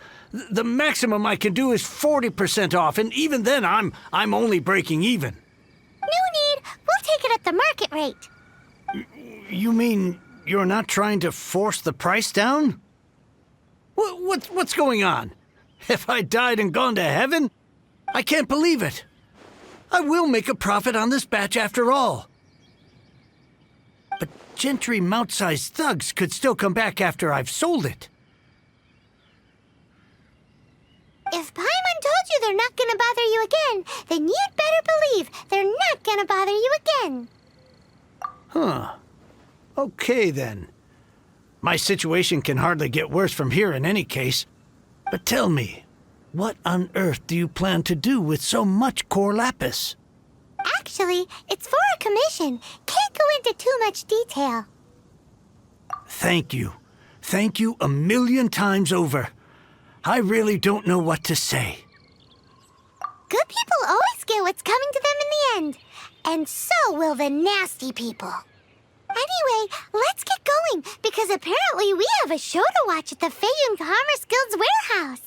The maximum I can do is 40% off, and even then I'm only breaking even. No need. We'll take it at the market rate. You mean you're not trying to force the price down? What's going on? Have I died and gone to heaven? I can't believe it. I will make a profit on this batch after all. But Gentry mount-sized thugs could still come back after I've sold it. If Paimon told you they're not gonna bother you again, then you'd better believe they're not gonna bother you again. Huh. Okay, then. My situation can hardly get worse from here in any case. But tell me, what on earth do you plan to do with so much core lapis? Actually, it's for a commission. Can't go into too much detail. Thank you. Thank you a million times over. I really don't know what to say. Good people always get what's coming to them in the end. And so will the nasty people. Anyway, let's get going, because apparently we have a show to watch at the Feiyun Commerce Guild's warehouse.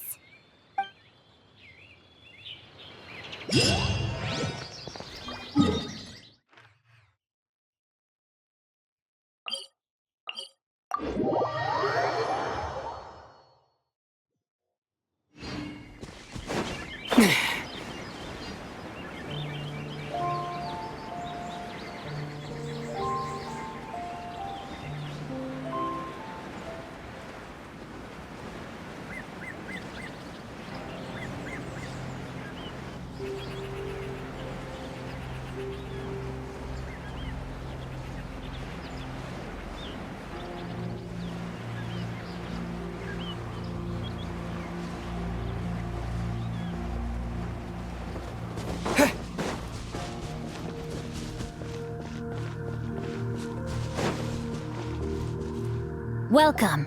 Welcome.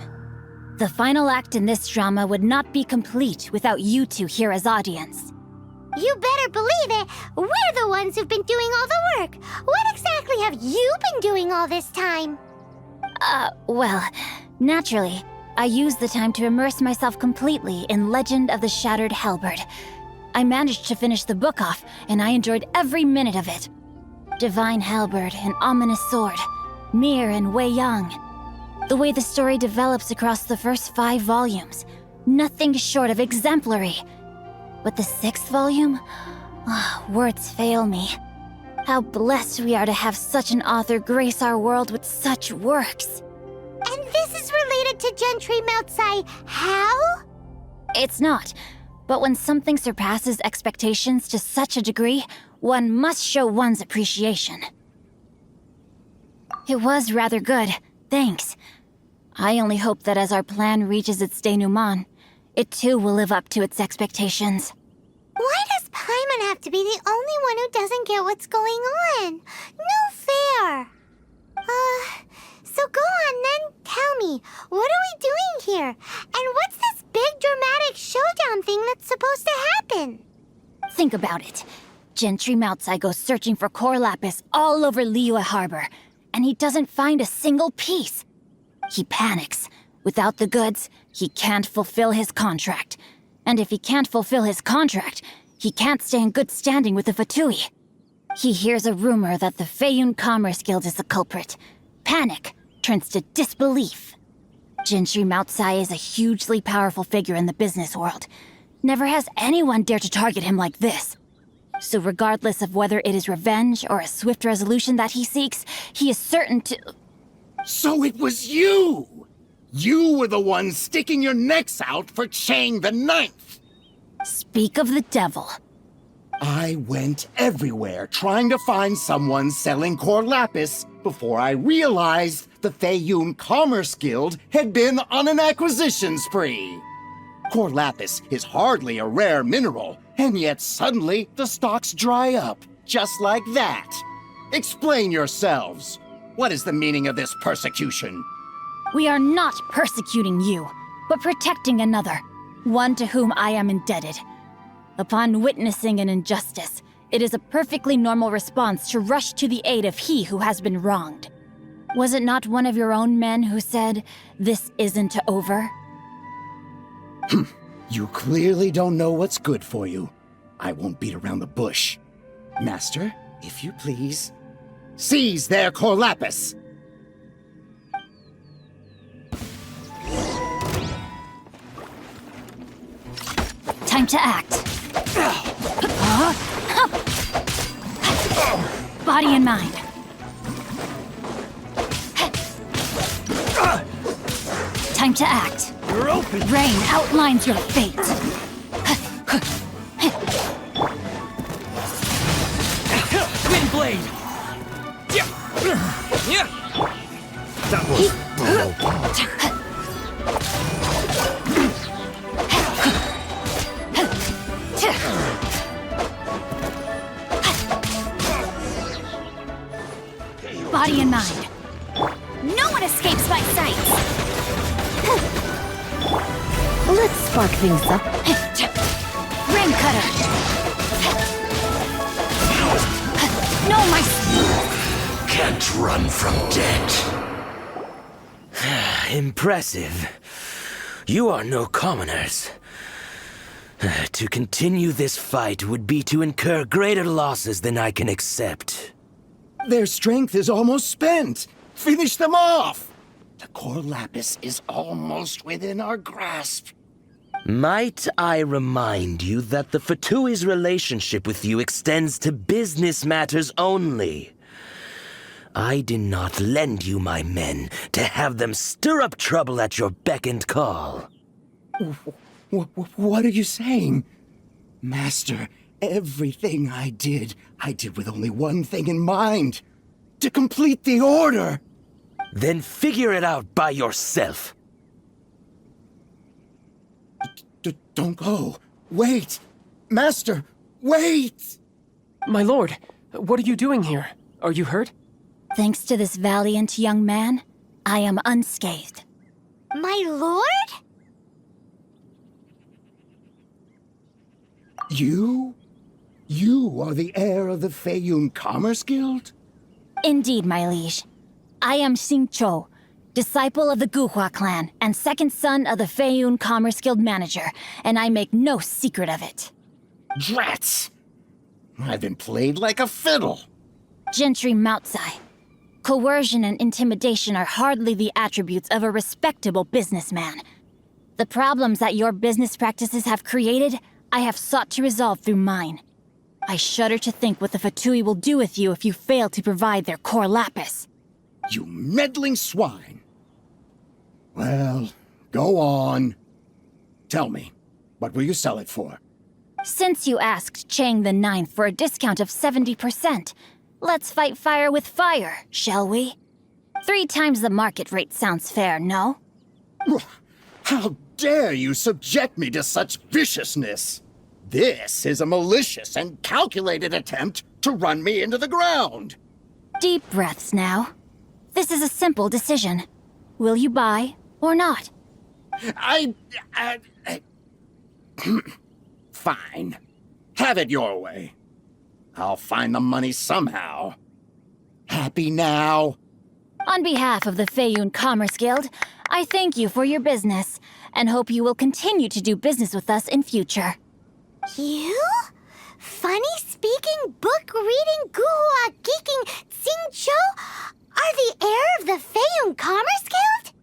The final act in this drama would not be complete without you two here as audience. You better believe it. We're the ones who've been doing all the work. What exactly have you been doing all this time? Well, naturally, I used the time to immerse myself completely in Legend of the Shattered Halberd. I managed to finish the book off, and I enjoyed every minute of it. Divine Halberd, an ominous sword, Mir and Wei Yang. The way the story develops across the first 5 volumes, nothing short of exemplary. But the 6th volume? Words fail me. How blessed we are to have such an author grace our world with such works. And this is related to Gentry Moutsai how? It's not. But when something surpasses expectations to such a degree, one must show one's appreciation. It was rather good, thanks. I only hope that as our plan reaches its denouement, it too will live up to its expectations. Why does Paimon have to be the only one who doesn't get what's going on? No fair. So go on then, tell me, what are we doing here? And what's this big dramatic showdown thing that's supposed to happen? Think about it. Gentry Moutsai goes searching for core lapis all over Liyue Harbor, and he doesn't find a single piece. He panics. Without the goods, he can't fulfill his contract. And if he can't fulfill his contract, he can't stay in good standing with the Fatui. He hears a rumor that the Feiyun Commerce Guild is the culprit. Panic turns to disbelief. Gentry Moutsai is a hugely powerful figure in the business world. Never has anyone dared to target him like this. So regardless of whether it is revenge or a swift resolution that he seeks, he is certain to... So it was you! You were the one sticking your necks out for Chang the Ninth! Speak of the devil. I went everywhere trying to find someone selling core lapis before I realized the Feiyun Commerce Guild had been on an acquisition spree. Core lapis is hardly a rare mineral, and yet suddenly the stocks dry up, just like that. Explain yourselves. What is the meaning of this persecution? We are not persecuting you, but protecting another, one to whom I am indebted. Upon witnessing an injustice, it is a perfectly normal response to rush to the aid of he who has been wronged. Was it not one of your own men who said, "This isn't over"? You clearly don't know what's good for you. I won't beat around the bush. Master, if you please, seize their core lapis! Time to act. Body and mind. Time to act. You're open. Rain outlines your fate. Wind blade. That was brutal. Body and mind. No one escapes my sight. Let's spark things up. Ring cutter. No, my... Can't run from death. Impressive. You are no commoners. To continue this fight would be to incur greater losses than I can accept. Their strength is almost spent. Finish them off! The core lapis is almost within our grasp. Might I remind you that the Fatui's relationship with you extends to business matters only? I did not lend you my men to have them stir up trouble at your beck and call. What are you saying? Master, everything I did with only one thing in mind. To complete the order. Then figure it out by yourself. Don't go. Wait. Master, wait! My lord, what are you doing here? Are you hurt? Thanks to this valiant young man, I am unscathed. My lord? You? You are the heir of the Feiyun Commerce Guild? Indeed, my liege. I am Xing Chou, disciple of the Guhua clan and second son of the Feiyun Commerce Guild manager, and I make no secret of it. Drats! I've been played like a fiddle. Gentry Moutsai. Coercion and intimidation are hardly the attributes of a respectable businessman. The problems that your business practices have created, I have sought to resolve through mine. I shudder to think what the Fatui will do with you if you fail to provide their core lapis. You meddling swine. Well, go on. Tell me, what will you sell it for? Since you asked Chang the Ninth for a discount of 70%, let's fight fire with fire, shall we? 3 times the market rate sounds fair, no? How dare you subject me to such viciousness? This is a malicious and calculated attempt to run me into the ground. Deep breaths now. This is a simple decision. Will you buy or not? Fine. Have it your way. I'll find the money somehow. Happy now? On behalf of the Feiyun Commerce Guild, I thank you for your business and hope you will continue to do business with us in future. You? Funny-speaking, book-reading, guhua geeking Xing Chou are the heir of the Feiyun Commerce Guild?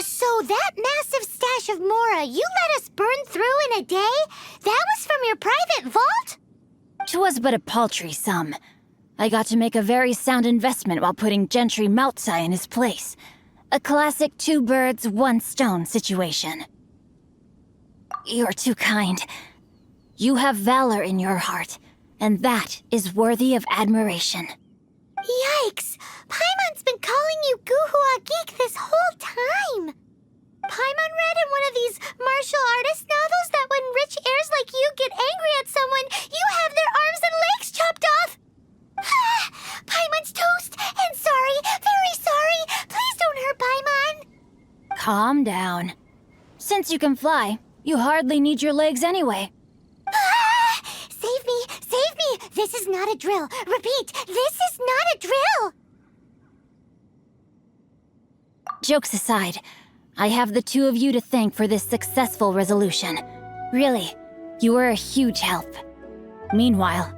So that massive stash of Mora you let us burn through in a day? That was from your private vault? 'Twas but a paltry sum. I got to make a very sound investment while putting Gentry Moutsai in his place. A classic 2 birds, 1 stone situation. You're too kind. You have valor in your heart, and that is worthy of admiration. Yikes! Paimon's been calling you Guhua Geek this whole time! Paimon read in one of these martial artist novels that when rich heirs like you get angry at someone, you have their arms and legs chopped off! Paimon's toast! And sorry, very sorry! Please don't hurt Paimon! Calm down. Since you can fly, you hardly need your legs anyway. Save me! Save me! This is not a drill! Repeat, this is not a drill! Jokes aside, I have the 2 of you to thank for this successful resolution. Really, you were a huge help. Meanwhile,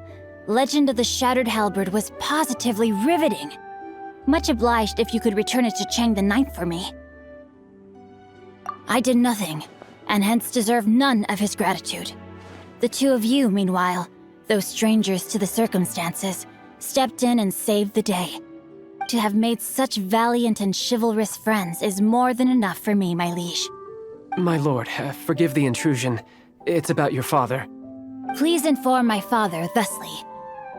Legend of the Shattered Halberd was positively riveting. Much obliged if you could return it to Chang the Ninth for me. I did nothing, and hence deserve none of his gratitude. The 2 of you, meanwhile, though strangers to the circumstances, stepped in and saved the day. To have made such valiant and chivalrous friends is more than enough for me, my liege. My lord, forgive the intrusion. It's about your father. Please inform my father thusly.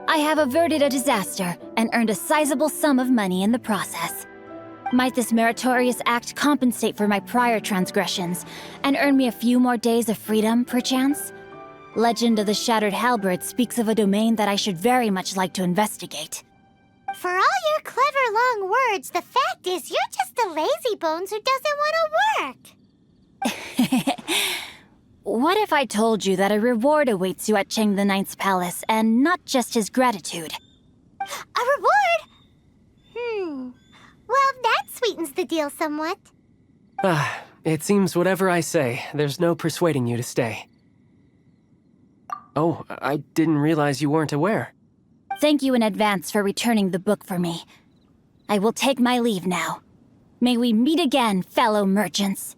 I have averted a disaster and earned a sizable sum of money in the process. Might this meritorious act compensate for my prior transgressions and earn me a few more days of freedom, perchance? Legend of the Shattered Halberd speaks of a domain that I should very much like to investigate. For all your clever long words, the fact is you're just a lazybones who doesn't want to work. What if I told you that a reward awaits you at Chang the Ninth's palace, and not just his gratitude? A reward? Well, that sweetens the deal somewhat. It seems whatever I say, there's no persuading you to stay. Oh, I didn't realize you weren't aware. Thank you in advance for returning the book for me. I will take my leave now. May we meet again, fellow merchants.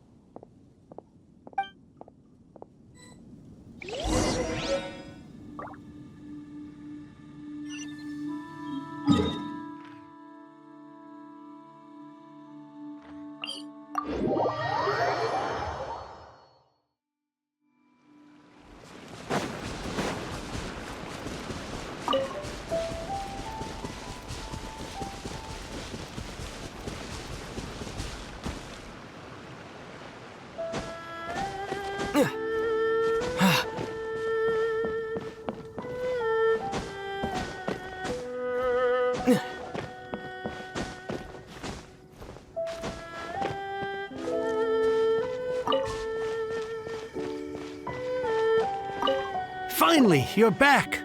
Finally, you're back.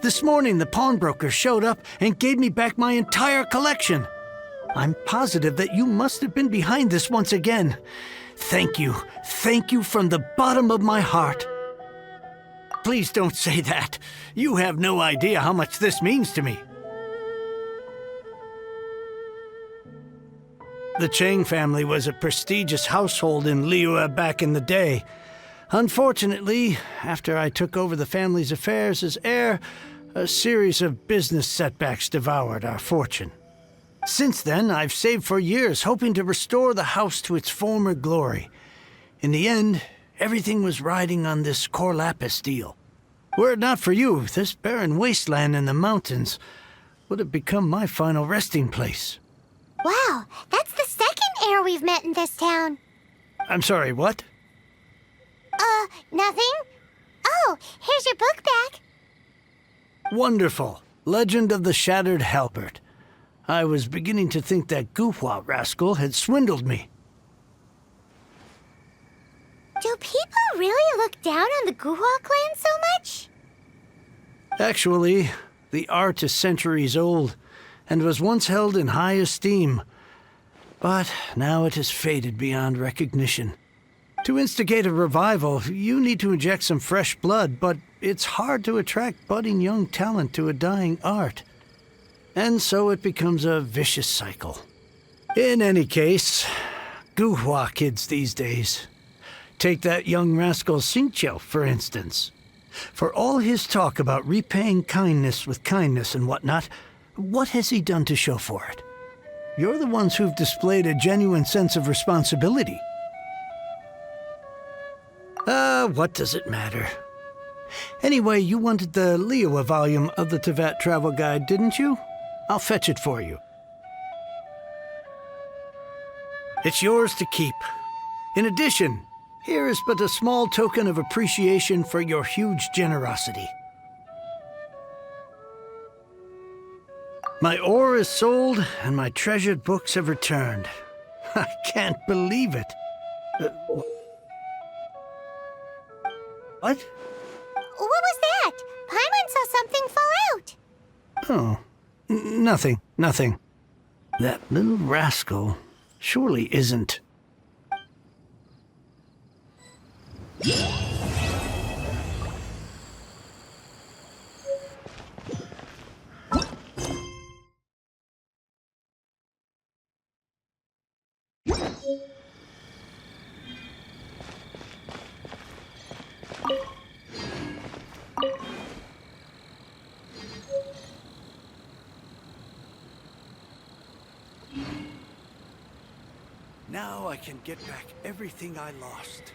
This morning, the pawnbroker showed up and gave me back my entire collection. I'm positive that you must have been behind this once again. Thank you. Thank you from the bottom of my heart. Please don't say that. You have no idea how much this means to me. The Chang family was a prestigious household in Liyue back in the day. Unfortunately, after I took over the family's affairs as heir, a series of business setbacks devoured our fortune. Since then, I've saved for years, hoping to restore the house to its former glory. In the end, everything was riding on this core lapis deal. Were it not for you, this barren wasteland in the mountains would have become my final resting place. Wow, that's the second heir we've met in this town. I'm sorry, what? Nothing? Oh, here's your book back. Wonderful. Legend of the Shattered Halberd. I was beginning to think that Guhua rascal had swindled me. Do people really look down on the Guhua clan so much? Actually, the art is centuries old and was once held in high esteem. But now it has faded beyond recognition. To instigate a revival, you need to inject some fresh blood, but it's hard to attract budding young talent to a dying art. And so it becomes a vicious cycle. In any case, Guhua kids these days. Take that young rascal Xingqiu, for instance. For all his talk about repaying kindness with kindness and whatnot, what has he done to show for it? You're the ones who've displayed a genuine sense of responsibility. What does it matter? Anyway, you wanted the Liyue volume of the Teyvat travel guide, didn't you? I'll fetch it for you. It's yours to keep. In addition, here is but a small token of appreciation for your huge generosity. My ore is sold, and my treasured books have returned. I can't believe it. What? What was that? Paimon saw something fall out. Oh, nothing. That little rascal surely isn't. Now I can get back everything I lost.